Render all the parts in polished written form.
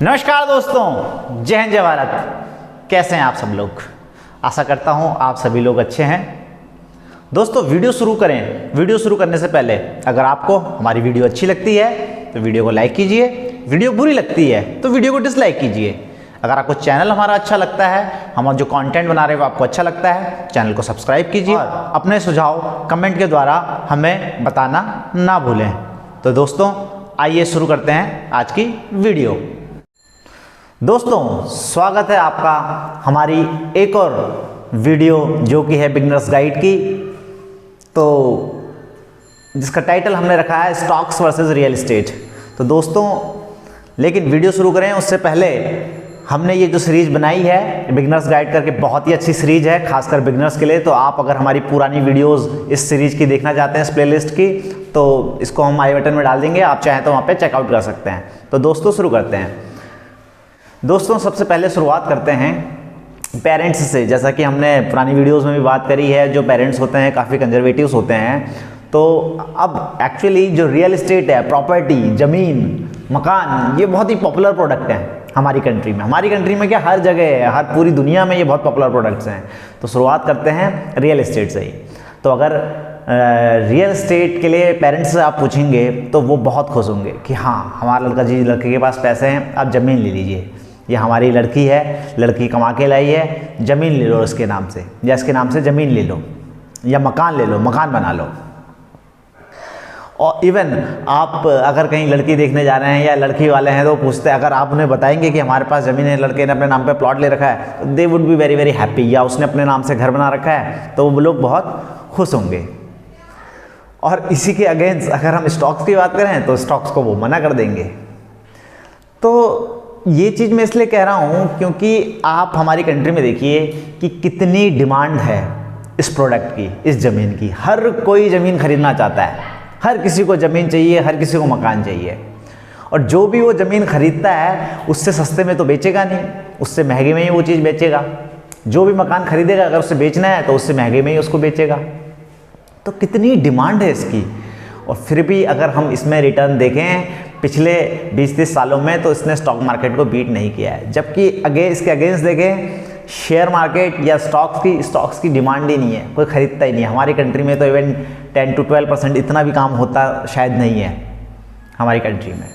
नमस्कार दोस्तों, जय हिंद जय भारत। कैसे हैं आप सब लोग? आशा करता हूं आप सभी लोग अच्छे हैं। दोस्तों वीडियो शुरू करें। वीडियो शुरू करने से पहले अगर आपको हमारी वीडियो अच्छी लगती है तो वीडियो को लाइक कीजिए, वीडियो बुरी लगती है तो वीडियो को डिसलाइक कीजिए। अगर आपको चैनल हमारा अच्छा लगता है, हम जो कंटेंट बना रहे हैं वो आपको अच्छा लगता है, चैनल को सब्सक्राइब कीजिए और अपने सुझाव कमेंट के द्वारा हमें बताना ना भूलें। तो दोस्तों आइए शुरू करते हैं आज की वीडियो। दोस्तों स्वागत है आपका हमारी एक और वीडियो जो कि है बिगनर्स गाइड की, तो जिसका टाइटल हमने रखा है स्टॉक्स वर्सेस रियल एस्टेट। तो दोस्तों लेकिन वीडियो शुरू करें उससे पहले हमने ये जो सीरीज़ बनाई है बिगनर्स गाइड करके, बहुत ही अच्छी सीरीज़ है खासकर बिगनर्स के लिए। तो आप अगर हमारी पुरानी वीडियोस इस सीरीज़ की देखना चाहते हैं इस प्लेलिस्ट की, तो इसको हम आई बटन में डाल देंगे, आप चाहें तो वहाँ पे चेकआउट कर सकते हैं। तो दोस्तों शुरू करते हैं। दोस्तों सबसे पहले शुरुआत करते हैं पेरेंट्स से। जैसा कि हमने पुरानी वीडियोस में भी बात करी है, जो पेरेंट्स होते हैं काफ़ी कंजर्वेटिव्स होते हैं। तो अब एक्चुअली जो रियल एस्टेट है, प्रॉपर्टी, ज़मीन, मकान, ये बहुत ही पॉपुलर प्रोडक्ट हैं हमारी कंट्री में। हमारी कंट्री में क्या, हर जगह है, हर पूरी दुनिया में ये बहुत पॉपुलर प्रोडक्ट्स हैं। तो शुरुआत करते हैं रियल एस्टेट से ही। तो अगर रियल एस्टेट के लिए पेरेंट्स से आप पूछेंगे तो वो बहुत खुश होंगे कि हाँ हमारा लड़के के पास पैसे हैं, आप ज़मीन ले लीजिए, ये हमारी लड़की है, लड़की कमा के लाई है, ज़मीन ले लो इसके नाम से, या इसके नाम से ज़मीन ले लो, या मकान ले लो, मकान बना लो। और इवन आप अगर कहीं लड़की देखने जा रहे हैं या लड़की वाले हैं तो पूछते हैं, अगर आप उन्हें बताएंगे कि हमारे पास ज़मीन है, लड़के ने अपने नाम पे प्लॉट ले रखा है, they would be very very happy. या उसने अपने नाम से घर बना रखा है तो वो लोग बहुत खुश होंगे। और इसी के अगेंस्ट अगर हम स्टॉक्स की बात करें तो स्टॉक्स को वो मना कर देंगे। तो ये चीज़ मैं इसलिए कह रहा हूँ क्योंकि आप हमारी कंट्री में देखिए कि कितनी डिमांड है इस प्रोडक्ट की, इस ज़मीन की। हर कोई ज़मीन खरीदना चाहता है, हर किसी को ज़मीन चाहिए, हर किसी को मकान चाहिए। और जो भी वो ज़मीन खरीदता है उससे सस्ते में तो बेचेगा नहीं, उससे महंगे में ही वो चीज़ बेचेगा। जो भी मकान खरीदेगा अगर उसे बेचना है तो उससे महंगे में ही उसको बेचेगा। तो कितनी डिमांड है इसकी। और फिर भी अगर हम इसमें रिटर्न देखें पिछले 20-30 सालों में तो इसने स्टॉक मार्केट को बीट नहीं किया है। जबकि इसके अगेंस्ट देखें शेयर मार्केट या स्टॉक्स की डिमांड ही नहीं है, कोई खरीदता ही नहीं है। हमारी कंट्री में तो इवन 10 to 12% इतना भी काम होता शायद नहीं है हमारी कंट्री में।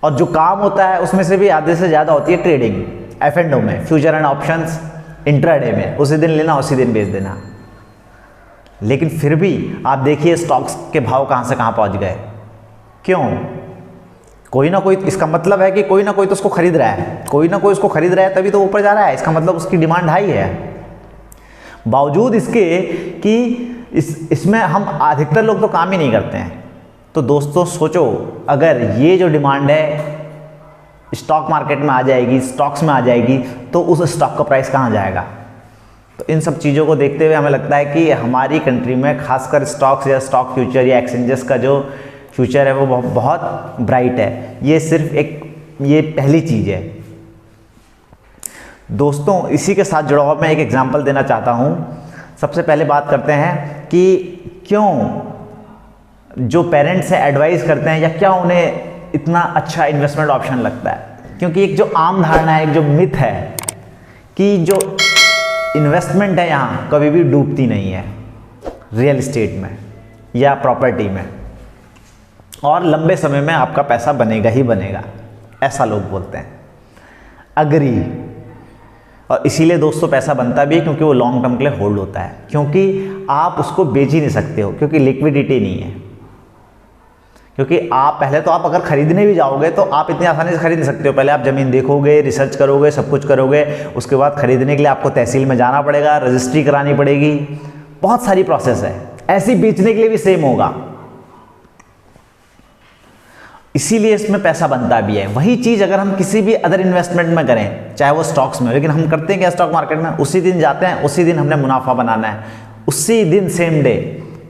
और जो काम होता है उसमें से भी आधे से ज़्यादा होती है ट्रेडिंग, F&O में, फ्यूचर एंड ऑप्शंस, इंट्राडे में, उसी दिन लेना उसी दिन बेच देना। लेकिन फिर भी आप देखिए स्टॉक्स के भाव कहाँ से कहाँ पहुँच गए। क्यों? कोई ना कोई, इसका मतलब है कि कोई ना कोई तो उसको खरीद रहा है, कोई ना कोई उसको खरीद रहा है तभी तो ऊपर जा रहा है। इसका मतलब उसकी डिमांड हाई है। बावजूद इसके कि इसमें हम अधिकतर लोग तो काम ही नहीं करते हैं। तो दोस्तों सोचो, अगर ये जो डिमांड है स्टॉक मार्केट में आ जाएगी, स्टॉक्स में आ जाएगी, तो उस स्टॉक का प्राइस कहाँ जाएगा? तो इन सब चीज़ों को देखते हुए हमें लगता है कि हमारी कंट्री में खासकर स्टॉक्स या स्टॉक फ्यूचर या एक्सचेंजेस का जो फ्यूचर है वो बहुत ब्राइट है। ये सिर्फ ये पहली चीज़ है। दोस्तों इसी के साथ जुड़ा हुआ मैं एक एग्जांपल देना चाहता हूँ। सबसे पहले बात करते हैं कि क्यों जो पेरेंट्स हैं एडवाइस करते हैं या क्या उन्हें इतना अच्छा इन्वेस्टमेंट ऑप्शन लगता है। क्योंकि एक जो आम धारणा है, एक जो मिथ है कि जो इन्वेस्टमेंट है यहाँ कभी भी डूबती नहीं है, रियल एस्टेट में या प्रॉपर्टी में, और लंबे समय में आपका पैसा बनेगा ही बनेगा, ऐसा लोग बोलते हैं। अग्री। और इसीलिए दोस्तों पैसा बनता भी है क्योंकि वो लॉन्ग टर्म के लिए होल्ड होता है, क्योंकि आप उसको बेच ही नहीं सकते हो, क्योंकि लिक्विडिटी नहीं है। क्योंकि आप अगर खरीदने भी जाओगे तो आप इतनी आसानी से खरीद नहीं सकते हो। पहले आप ज़मीन देखोगे, रिसर्च करोगे, सब कुछ करोगे, उसके बाद खरीदने के लिए आपको तहसील में जाना पड़ेगा, रजिस्ट्री करानी पड़ेगी, बहुत सारी प्रोसेस है। ऐसे ही बेचने के लिए भी सेम होगा। इसीलिए इसमें पैसा बनता भी है। वही चीज़ अगर हम किसी भी अदर इन्वेस्टमेंट में करें, चाहे वो स्टॉक्स में, लेकिन हम करते हैं क्या स्टॉक मार्केट में, उसी दिन जाते हैं, उसी दिन हमने मुनाफा बनाना है, उसी दिन सेम डे।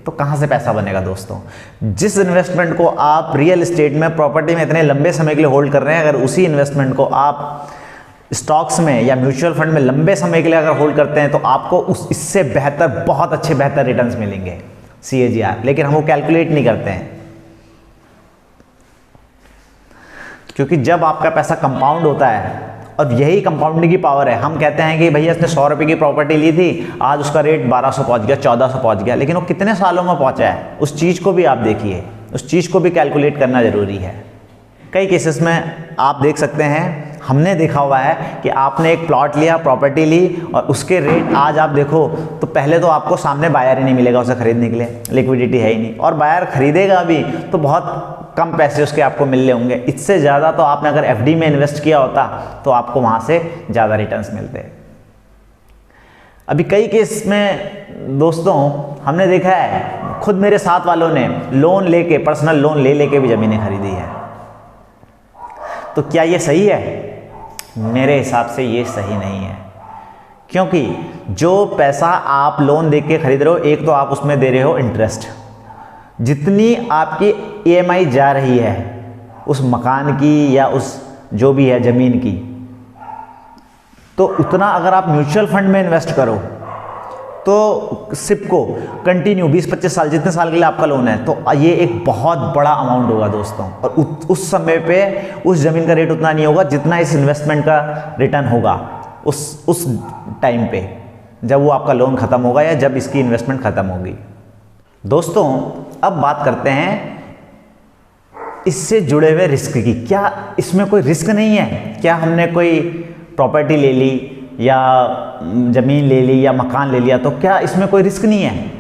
तो कहाँ से पैसा बनेगा दोस्तों? जिस इन्वेस्टमेंट को आप रियल एस्टेट में, प्रॉपर्टी में इतने लंबे समय के लिए होल्ड कर रहे हैं, अगर उसी इन्वेस्टमेंट को आप स्टॉक्स में या म्यूचुअल फंड में लंबे समय के लिए अगर होल्ड करते हैं तो आपको इससे बेहतर, बहुत अच्छे बेहतर रिटर्न्स मिलेंगे, CAGR। लेकिन हम वो कैलकुलेट नहीं करते हैं। क्योंकि जब आपका पैसा कंपाउंड होता है, और यही कंपाउंडिंग की पावर है। हम कहते हैं कि भैया इसने 100 रुपये की प्रॉपर्टी ली थी, आज उसका रेट 1200 पहुंच गया, 1400 पहुंच गया, लेकिन वो कितने सालों में पहुंचा है, उस चीज़ को भी आप देखिए, उस चीज़ को भी कैलकुलेट करना ज़रूरी है। कई केसेस में आप देख सकते हैं, हमने देखा हुआ है कि आपने एक प्लॉट लिया, प्रॉपर्टी ली, और उसके रेट आज आप देखो तो पहले तो आपको सामने बायर ही नहीं मिलेगा उसे खरीदने के लिए, लिक्विडिटी है ही नहीं, और बायर खरीदेगा भी तो बहुत कम पैसे उसके आपको मिलने होंगे। इससे ज़्यादा तो आपने अगर एफडी में इन्वेस्ट किया होता तो आपको वहाँ से ज़्यादा रिटर्न्स मिलते। अभी कई केस में दोस्तों हमने देखा है, खुद मेरे साथ वालों ने लोन लेके, पर्सनल लोन ले लेके भी ज़मीनें खरीदी है। तो क्या ये सही है? मेरे हिसाब से ये सही नहीं है, क्योंकि जो पैसा आप लोन दे के खरीद रहे हो, एक तो आप उसमें दे रहे हो इंटरेस्ट, जितनी आपकी ईएमआई जा रही है उस मकान की या उस जो भी है ज़मीन की, तो उतना अगर आप म्यूचुअल फंड में इन्वेस्ट करो तो सिप को कंटिन्यू 20-25 साल, जितने साल के लिए आपका लोन है, तो ये एक बहुत बड़ा अमाउंट होगा दोस्तों। और उस समय पे उस ज़मीन का रेट उतना नहीं होगा जितना इस इन्वेस्टमेंट का रिटर्न होगा उस टाइम पे, जब वो आपका लोन ख़त्म होगा या जब इसकी इन्वेस्टमेंट ख़त्म होगी। दोस्तों अब बात करते हैं इससे जुड़े हुए रिस्क की। क्या इसमें कोई रिस्क नहीं है? क्या हमने कोई प्रॉपर्टी ले ली या ज़मीन ले ली या मकान ले लिया तो क्या इसमें कोई रिस्क नहीं है?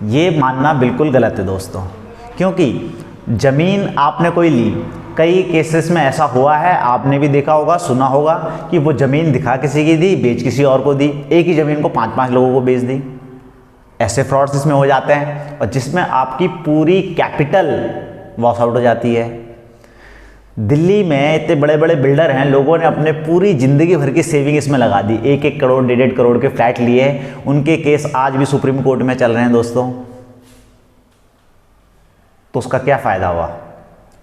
ये मानना बिल्कुल गलत है दोस्तों, क्योंकि ज़मीन आपने कोई ली, कई केसेस में ऐसा हुआ है, आपने भी देखा होगा, सुना होगा कि वो ज़मीन दिखा किसी की दी, बेच किसी और को दी, एक ही ज़मीन को 5-5 लोगों को बेच दी। ऐसे फ्रॉड्स इसमें हो जाते हैं, और जिसमें आपकी पूरी कैपिटल वॉश आउट हो जाती है। दिल्ली में इतने बड़े बड़े बिल्डर हैं, लोगों ने अपने पूरी ज़िंदगी भर की सेविंग इसमें लगा दी, 1-1 करोड़ 1.5 करोड़ के फ्लैट लिए, उनके केस आज भी सुप्रीम कोर्ट में चल रहे हैं दोस्तों। तो उसका क्या फ़ायदा हुआ?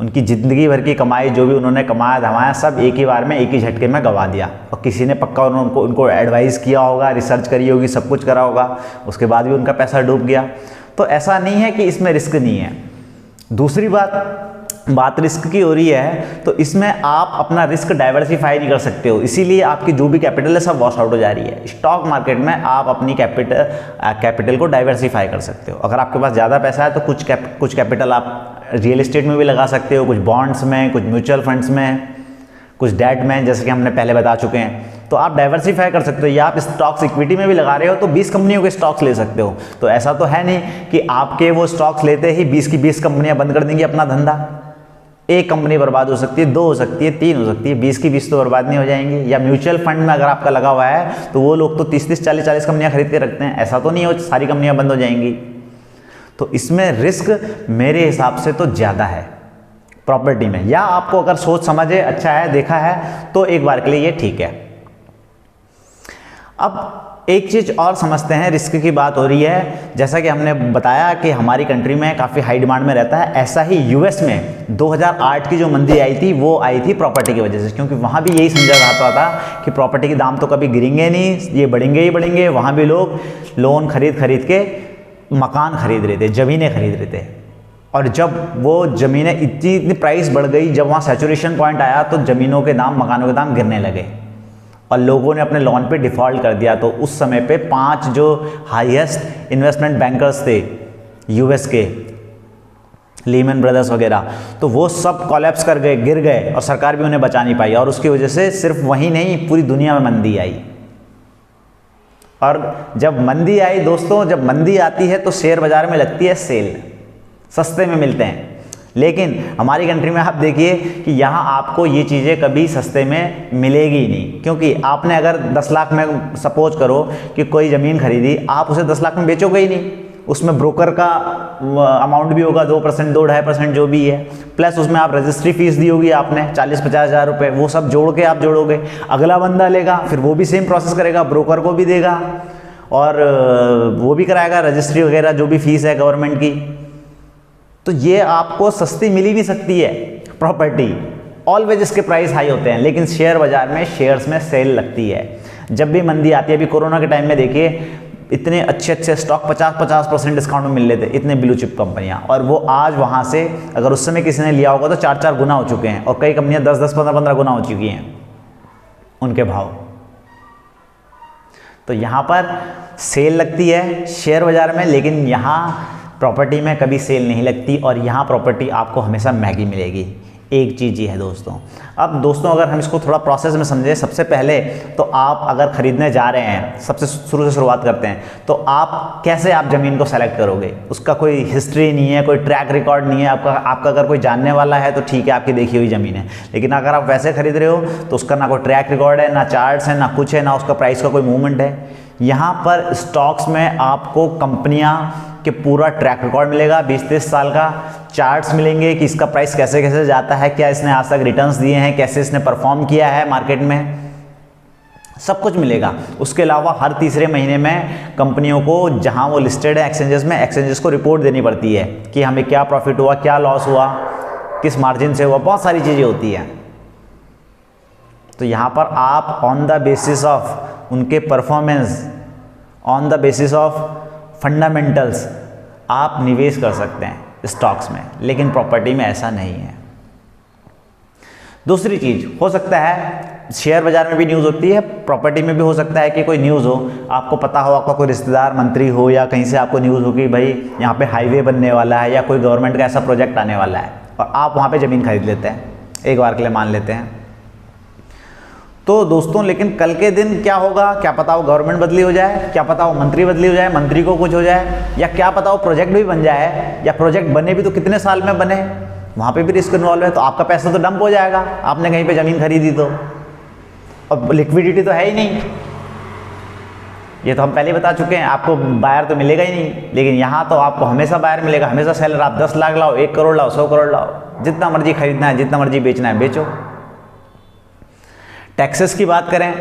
उनकी ज़िंदगी भर की कमाई, जो भी उन्होंने कमाया धमाया, सब एक ही बार में, एक ही झटके में गंवा दिया। और किसी ने पक्का उनको एडवाइस किया होगा, रिसर्च करी होगी, सब कुछ करा होगा, उसके बाद भी उनका पैसा डूब गया। तो ऐसा नहीं है कि इसमें रिस्क नहीं है। दूसरी बात रिस्क की हो रही है, तो इसमें आप अपना रिस्क डाइवर्सिफाई नहीं कर सकते हो, इसीलिए आपकी जो भी कैपिटल है सब वॉश आउट हो जा रही है। स्टॉक मार्केट में आप अपनी कैपिटल को डाइवर्सिफाई कर सकते हो। अगर आपके पास ज़्यादा पैसा है तो कुछ कैपिटल आप रियल एस्टेट में भी लगा सकते हो, कुछ बॉन्ड्स में, कुछ म्यूचुअल फंड्स में, कुछ डेट में, जैसे कि हमने पहले बता चुके हैं। तो आप डाइवर्सिफाई कर सकते हो, या आप स्टॉक्स इक्विटी में भी लगा रहे हो तो 20 कंपनियों के स्टॉक्स ले सकते हो। तो ऐसा तो है नहीं कि आपके वो स्टॉक्स लेते ही 20 की 20 कंपनियां बंद कर देंगी अपना धंधा। एक कंपनी बर्बाद हो सकती है, 2 हो सकती है, 3 हो सकती है, 20 की 20 तो बर्बाद नहीं हो जाएंगी। या म्यूचुअल फंड में अगर आपका लगा हुआ है तो वो लोग तो 30-30, 40-40 कंपनियां खरीद के रखते हैं, ऐसा तो नहीं हो सारी कंपनियां बंद हो जाएंगी। तो इसमें रिस्क मेरे हिसाब से तो ज़्यादा है प्रॉपर्टी में। या आपको अगर सोच समझे, अच्छा है, देखा है, तो एक बार के लिए ये ठीक है। अब एक चीज़ और समझते हैं, रिस्क की बात हो रही है, जैसा कि हमने बताया कि हमारी कंट्री में काफ़ी हाई डिमांड में रहता है। ऐसा ही यूएस में 2008 की जो मंदी आई थी, वो आई थी प्रॉपर्टी की वजह से, क्योंकि वहाँ भी यही समझा जाता था कि प्रॉपर्टी के दाम तो कभी गिरेंगे नहीं, ये बढ़ेंगे ही बढ़ेंगे। वहाँ भी लोग लोन खरीद के मकान खरीद रहे थे, ज़मीनें खरीद रहे थे। और जब वो ज़मीनें इतनी प्राइस बढ़ गई, जब वहाँ सैचुरेशन पॉइंट आया तो ज़मीनों के दाम, मकानों के दाम गिरने लगे और लोगों ने अपने लोन पे डिफ़ॉल्ट कर दिया। तो उस समय पे 5 जो हाईएस्ट इन्वेस्टमेंट बैंकर्स थे यूएस के, लीमन ब्रदर्स वगैरह, तो वो सब कोलैप्स कर गए, गिर गए, और सरकार भी उन्हें बचा नहीं पाई। और उसकी वजह से सिर्फ वहीं नहीं, पूरी दुनिया में मंदी आई। और जब मंदी आई दोस्तों, जब मंदी आती है तो शेयर बाज़ार में लगती है सेल, सस्ते में मिलते हैं। लेकिन हमारी कंट्री में आप देखिए कि यहाँ आपको ये चीज़ें कभी सस्ते में मिलेगी ही नहीं, क्योंकि आपने अगर 10 लाख में सपोज करो कि कोई ज़मीन खरीदी, आप उसे 10 लाख में बेचोगे ही नहीं। उसमें ब्रोकर का अमाउंट भी होगा 2%, 2-2.5% जो भी है, प्लस उसमें आप रजिस्ट्री फीस दी होगी आपने 40-50 हज़ार रुपये, वो सब जोड़ के आप जोड़ोगे। अगला बंदा लेगा, फिर वो भी सेम प्रोसेस करेगा, ब्रोकर को भी देगा और वो भी कराएगा रजिस्ट्री वगैरह, जो भी फीस है गवर्नमेंट की। तो ये आपको सस्ती मिल ही नहीं सकती है प्रॉपर्टी, ऑलवेज इसके प्राइस हाई होते हैं। लेकिन शेयर बाज़ार में शेयर्स में सेल लगती है जब भी मंदी आती है। अभी कोरोना के टाइम में देखिए, इतने अच्छे अच्छे स्टॉक 50% डिस्काउंट में मिल रहे थे, इतने ब्लू चिप कंपनियां, और वो आज वहां से अगर उस समय किसी ने लिया होगा तो 4-4 गुना हो चुके हैं, और कई कंपनियां 10-10, 15-15 गुना हो चुकी हैं उनके भाव। तो यहाँ पर सेल लगती है शेयर बाजार में, लेकिन यहाँ प्रॉपर्टी में कभी सेल नहीं लगती, और यहाँ प्रॉपर्टी आपको हमेशा महंगी मिलेगी। एक चीज़ ये है दोस्तों। अब दोस्तों अगर हम इसको थोड़ा प्रोसेस में समझें, सबसे पहले तो आप अगर ख़रीदने जा रहे हैं, सबसे शुरू से शुरुआत करते हैं, तो आप कैसे आप ज़मीन को सेलेक्ट करोगे? उसका कोई हिस्ट्री नहीं है, कोई ट्रैक रिकॉर्ड नहीं है आपका अगर कोई जानने वाला है तो ठीक है, आपकी देखी हुई ज़मीन है, लेकिन अगर आप वैसे खरीद रहे हो तो उसका ना कोई ट्रैक रिकॉर्ड है, ना चार्ट्स है, ना कुछ है, ना उसका प्राइस का कोई मूवमेंट है। यहाँ पर स्टॉक्स में आपको कंपनियाँ कि पूरा ट्रैक रिकॉर्ड मिलेगा 20-30 साल का, चार्ट्स मिलेंगे कि इसका प्राइस कैसे कैसे जाता है, क्या इसने आज तक रिटर्न्स दिए हैं, कैसे इसने परफॉर्म किया है मार्केट में, सब कुछ मिलेगा। उसके अलावा हर तीसरे महीने में कंपनियों को जहां वो लिस्टेड है एक्सचेंजेस में, एक्सचेंजेस को रिपोर्ट देनी पड़ती है कि हमें क्या प्रॉफिट हुआ, क्या लॉस हुआ, किस मार्जिन से हुआ, बहुत सारी चीज़ें होती हैं। तो यहाँ पर आप ऑन द बेसिस ऑफ उनके performance, on the basis of fundamentals आप निवेश कर सकते हैं स्टॉक्स में, लेकिन प्रॉपर्टी में ऐसा नहीं है। दूसरी चीज़, हो सकता है शेयर बाजार में भी न्यूज़ होती है, प्रॉपर्टी में भी हो सकता है कि कोई न्यूज़ हो, आपको पता हो, आपका कोई रिश्तेदार मंत्री हो या कहीं से आपको न्यूज़ हो कि भाई यहाँ पे हाईवे बनने वाला है या कोई गवर्नमेंट का ऐसा प्रोजेक्ट आने वाला है, और आप वहाँ पे ज़मीन खरीद लेते हैं, एक बार के लिए मान लेते हैं। तो दोस्तों लेकिन कल के दिन क्या होगा, क्या पता वो गवर्नमेंट बदली हो जाए, क्या पता वो मंत्री बदली हो जाए, मंत्री को कुछ हो जाए, या क्या पता वो प्रोजेक्ट भी बन जाए, या प्रोजेक्ट बने भी तो कितने साल में बने, वहाँ पे भी रिस्क इन्वॉल्व है। तो आपका पैसा तो डंप हो जाएगा, आपने कहीं पे ज़मीन खरीदी तो, और लिक्विडिटी तो है ही नहीं। ये तो हम पहले बता चुके हैं, आपको बायर तो मिलेगा ही नहीं, लेकिन यहाँ तो आपको हमेशा बायर मिलेगा, हमेशा सेलर। आप 10 लाख लाओ, 1 करोड़ लाओ, 100 करोड़ लाओ, जितना मर्जी खरीदना है, जितना मर्जी बेचना है बेचो। टैक्सेस की बात करें,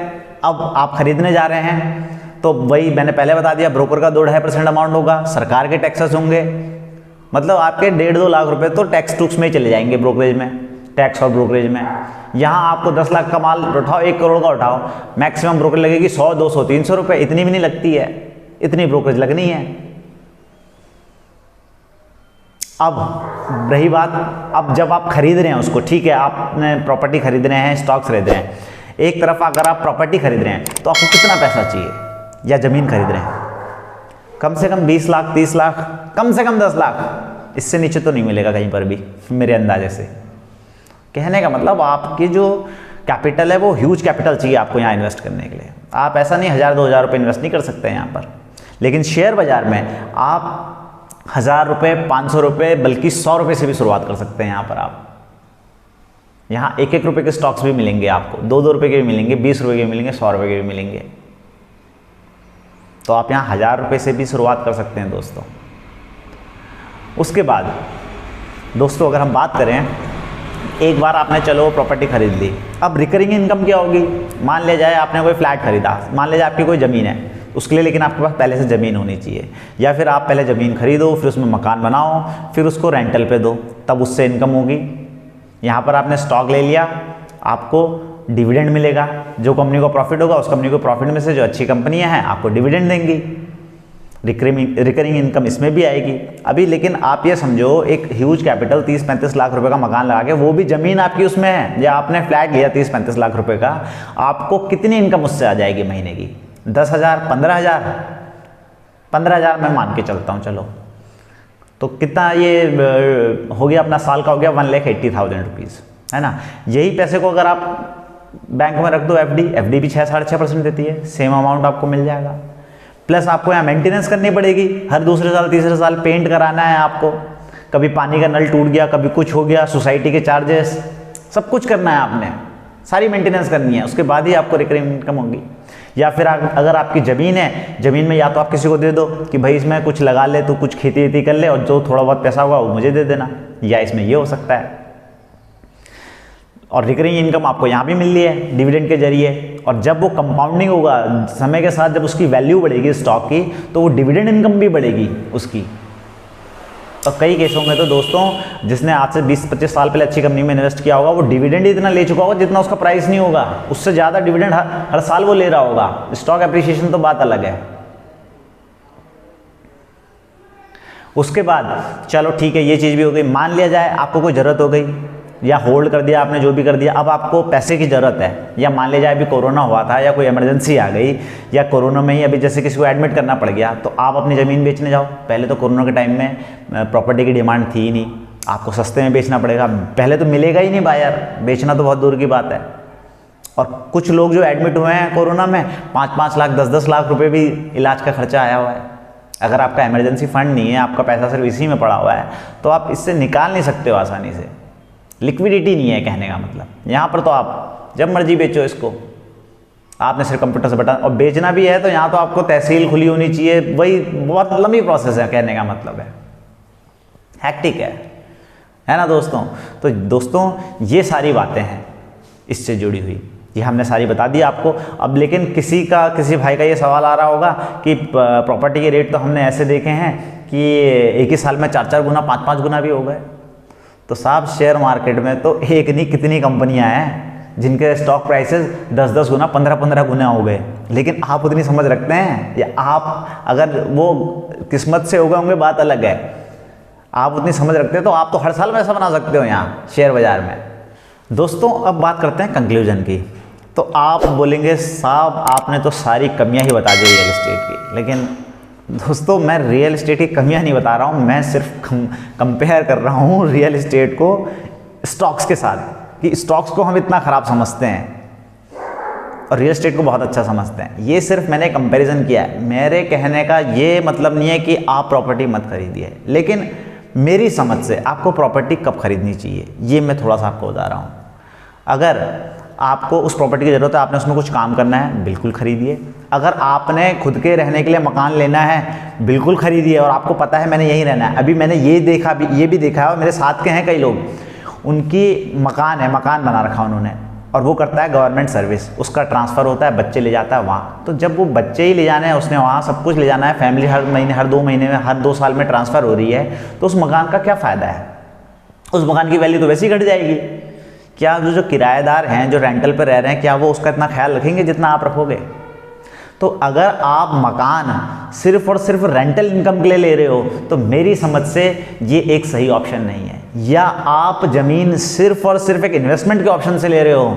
अब आप खरीदने जा रहे हैं तो वही मैंने पहले बता दिया, ब्रोकर का 2-2.5% अमाउंट होगा, सरकार के टैक्सेस होंगे, मतलब आपके 1.5-2 लाख रुपए तो टैक्स टूक्स में ही चले जाएंगे, ब्रोकरेज में, टैक्स और ब्रोकरेज में। यहाँ आपको 10 लाख का माल उठाओ, 1 करोड़ का उठाओ, मैक्सिमम ब्रोकरेज लगेगी 100, 200, 300 रुपये, इतनी भी नहीं लगती है, इतनी ब्रोकरेज लगनी है। अब रही बात, अब जब आप खरीद रहे हैं उसको, ठीक है, आपने प्रॉपर्टी खरीद रहे हैं, स्टॉक्स खरीद रहे हैं, एक तरफ अगर आप प्रॉपर्टी खरीद रहे हैं तो आपको कितना पैसा चाहिए, या ज़मीन खरीद रहे हैं, कम से कम 20 लाख, 30 लाख, कम से कम 10 लाख, इससे नीचे तो नहीं मिलेगा कहीं पर भी मेरे अंदाजे से। कहने का मतलब आपकी जो कैपिटल है वो ह्यूज कैपिटल चाहिए आपको यहाँ इन्वेस्ट करने के लिए। आप ऐसा नहीं 1000-2000 रुपये इन्वेस्ट नहीं कर सकते हैं यहाँ पर, लेकिन शेयर बाजार में आप 1000 रुपये, 500 रुपये, बल्कि 100 रुपये से भी शुरुआत कर सकते हैं। यहाँ पर आप यहाँ 1-1 रुपये के स्टॉक्स भी मिलेंगे आपको, 2-2 रुपये के भी मिलेंगे, 20 रुपये के भी मिलेंगे, 100 रुपये के भी मिलेंगे। तो आप यहाँ 1000 रुपये से भी शुरुआत कर सकते हैं दोस्तों। उसके बाद दोस्तों अगर हम बात करें, एक बार आपने चलो प्रॉपर्टी खरीद ली, अब रिकरिंग इनकम क्या होगी? मान लिया जाए आपने कोई फ्लैट खरीदा, मान लिया जाए आपकी कोई ज़मीन है, उसके लिए लेकिन आपके पास पहले से ज़मीन होनी चाहिए, या फिर आप पहले ज़मीन खरीदो, फिर उसमें मकान बनाओ, फिर उसको रेंटल पे दो, तब उससे इनकम होगी। यहाँ पर आपने स्टॉक ले लिया, आपको डिविडेंड मिलेगा, जो कंपनी को प्रॉफिट होगा उस कंपनी को प्रॉफिट में से जो अच्छी कंपनियाँ हैं आपको डिविडेंड देंगी, रिकरिंग इनकम इसमें भी आएगी। अभी लेकिन आप ये समझो, एक ह्यूज कैपिटल 30-35 लाख रुपए का मकान लगा के, वो भी ज़मीन आपकी उसमें है, या आपने फ्लैट लिया 30-35 लाख रुपए का, आपको कितनी इनकम उससे आ जाएगी महीने की? 10,000, 15,000, 15,000 मैं मान के चलता हूँ चलो, तो कितना ये हो गया अपना, साल का हो गया 1,80,000 रुपीज़, है ना। यही पैसे को अगर आप बैंक में रख दो, एफडी भी 6-6.5% देती है, सेम अमाउंट आपको मिल जाएगा। प्लस आपको यहाँ मेंटेनेंस करनी पड़ेगी, हर दूसरे साल तीसरे साल पेंट कराना है आपको, कभी पानी का नल टूट गया, कभी कुछ हो गया, सोसाइटी के चार्जेस, सब कुछ करना है आपने, सारी मेंटेनेंस करनी है, उसके बाद ही आपको रिकरिंग इनकम होगी। या फिर अगर आपकी ज़मीन है, ज़मीन में या तो आप किसी को दे दो कि भाई इसमें कुछ लगा ले, तो कुछ खेती वेती कर ले, और जो थोड़ा बहुत पैसा होगा वो मुझे दे देना, या इसमें ये हो सकता है। और रिकरिंग इनकम आपको यहाँ भी मिल रही है डिविडेंड के जरिए, और जब वो कंपाउंडिंग होगा समय के साथ, जब उसकी वैल्यू बढ़ेगी स्टॉक की, तो वो डिविडेंड इनकम भी बढ़ेगी उसकी। और कई केसों में तो दोस्तों जिसने आज से 20-25 साल पहले अच्छी कंपनी में इन्वेस्ट किया होगा, वो डिविडेंड इतना ले चुका होगा जितना उसका प्राइस नहीं होगा, उससे ज़्यादा डिविडेंड हर साल वो ले रहा होगा। स्टॉक एप्रिसिएशन तो बात अलग है, उसके बाद चलो ठीक है, ये चीज़ भी हो गई, मान लिया जाए आपको कोई ज़रूरत हो गई या होल्ड कर दिया आपने, जो भी कर दिया, अब आपको पैसे की ज़रूरत है, या मान लिया जाए अभी कोरोना हुआ था या कोई इमरजेंसी आ गई, या कोरोना में ही अभी जैसे किसी को एडमिट करना पड़ गया, तो आप अपनी ज़मीन बेचने जाओ। पहले तो कोरोना के टाइम में प्रॉपर्टी की डिमांड थी ही नहीं, आपको सस्ते में बेचना पड़ेगा, पहले तो मिलेगा ही नहीं बायर, बेचना तो बहुत दूर की बात है। और कुछ लोग जो एडमिट हुए हैं कोरोना में, 5-5 लाख 10-10 लाख रुपए भी इलाज का खर्चा आया हुआ है। अगर आपका इमरजेंसी फंड नहीं है, आपका पैसा सिर्फ इसी में पड़ा हुआ है, तो आप इससे निकाल नहीं सकते हो आसानी से, लिक्विडिटी नहीं है कहने का मतलब। यहाँ पर तो आप जब मर्जी बेचो इसको, आपने सिर्फ कंप्यूटर से बटन, और बेचना भी है तो यहाँ तो आपको तहसील खुली होनी चाहिए, वही बहुत लंबी प्रोसेस है कहने का मतलब है, हैक्टिक है ना दोस्तों। तो दोस्तों ये सारी बातें हैं इससे जुड़ी हुई, ये हमने सारी बता दी आपको। अब लेकिन किसी भाई का ये सवाल आ रहा होगा कि प्रॉपर्टी के रेट तो हमने ऐसे देखे हैं कि एक ही साल में 4-4 गुना 5-5 गुना भी हो गए। तो साहब शेयर मार्केट में तो एक नहीं कितनी कंपनियां हैं जिनके स्टॉक प्राइसेस 10-10 गुना 15-15 गुना हो गए, लेकिन आप उतनी समझ रखते हैं? या आप अगर वो किस्मत से हो गए होंगे बात अलग है, आप उतनी समझ रखते हैं तो आप तो हर साल पैसा बना सकते हो यहाँ शेयर बाजार में। दोस्तों अब बात करते हैं कंक्लूजन की। तो आप बोलेंगे साहब आपने तो सारी कमियां ही बता दी रियल एस्टेट की, लेकिन दोस्तों मैं रियल एस्टेट की कमियां नहीं बता रहा हूं, मैं सिर्फ कंपेयर कर रहा हूं रियल एस्टेट को स्टॉक्स के साथ, कि स्टॉक्स को हम इतना ख़राब समझते हैं और रियल एस्टेट को बहुत अच्छा समझते हैं। ये सिर्फ मैंने कंपैरिजन किया है, मेरे कहने का ये मतलब नहीं है कि आप प्रॉपर्टी मत खरीदिए, लेकिन मेरी समझ से आपको प्रॉपर्टी कब खरीदनी चाहिए ये मैं थोड़ा सा आपको बता रहा हूँ। अगर आपको उस प्रॉपर्टी की ज़रूरत है, आपने उसमें कुछ काम करना है, बिल्कुल खरीदिए। अगर आपने खुद के रहने के लिए मकान लेना है, बिल्कुल खरीदिए, और आपको पता है मैंने यहीं रहना है। अभी मैंने ये भी देखा है, और मेरे साथ के हैं कई लोग, उनकी मकान बना रखा उन्होंने, और वो करता है गवर्नमेंट सर्विस, उसका ट्रांसफ़र होता है, बच्चे ले जाता है वहाँ। तो जब वो बच्चे ही ले जाने हैं, उसने वहाँ सब कुछ ले जाना है, फैमिली हर महीने, हर 2 महीने में, हर 2 साल में ट्रांसफ़र हो रही है, तो उस मकान का क्या फ़ायदा है? उस मकान की वैल्यू तो वैसे ही घट जाएगी। क्या जो किराएदार हैं, जो रेंटल पर रह रहे हैं, क्या वो उसका इतना ख्याल रखेंगे जितना आप रखोगे? तो अगर आप मकान सिर्फ और सिर्फ रेंटल इनकम के लिए ले रहे हो, तो मेरी समझ से ये एक सही ऑप्शन नहीं है। या आप ज़मीन सिर्फ और सिर्फ एक इन्वेस्टमेंट के ऑप्शन से ले रहे हो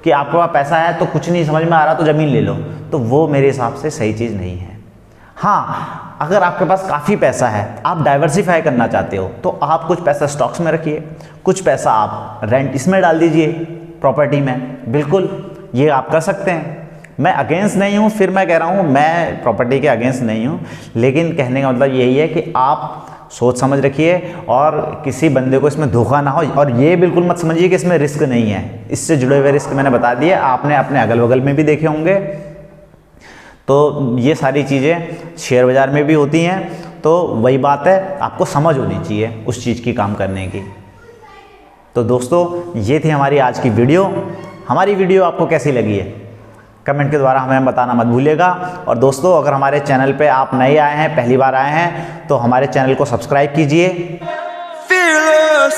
कि आपके पास पैसा है तो कुछ नहीं समझ में आ रहा तो ज़मीन ले लो, तो वो मेरे हिसाब से सही चीज़ नहीं है। हाँ, अगर आपके पास काफ़ी पैसा है, आप डाइवर्सिफाई करना चाहते हो, तो आप कुछ पैसा स्टॉक्स में रखिए, कुछ पैसा आप रेंट इसमें डाल दीजिए, प्रॉपर्टी में, बिल्कुल ये आप कर सकते हैं। मैं अगेंस्ट नहीं हूँ, फिर मैं कह रहा हूँ मैं प्रॉपर्टी के अगेंस्ट नहीं हूँ, लेकिन कहने का मतलब यही है कि आप सोच समझ रखिए और किसी बंदे को इसमें धोखा ना हो। और ये बिल्कुल मत समझिए कि इसमें रिस्क नहीं है, इससे जुड़े हुए रिस्क मैंने बता दिए, आपने अपने अगल बगल में भी देखे होंगे। तो ये सारी चीज़ें शेयर बाज़ार में भी होती हैं, तो वही बात है, आपको समझ होनी चाहिए उस चीज़ की काम करने की। तो दोस्तों ये थी हमारी आज की वीडियो। हमारी वीडियो आपको कैसी लगी है कमेंट के द्वारा हमें बताना मत भूलिएगा। और दोस्तों अगर हमारे चैनल पे आप नए आए हैं, पहली बार आए हैं, तो हमारे चैनल को सब्सक्राइब कीजिए। Fearless.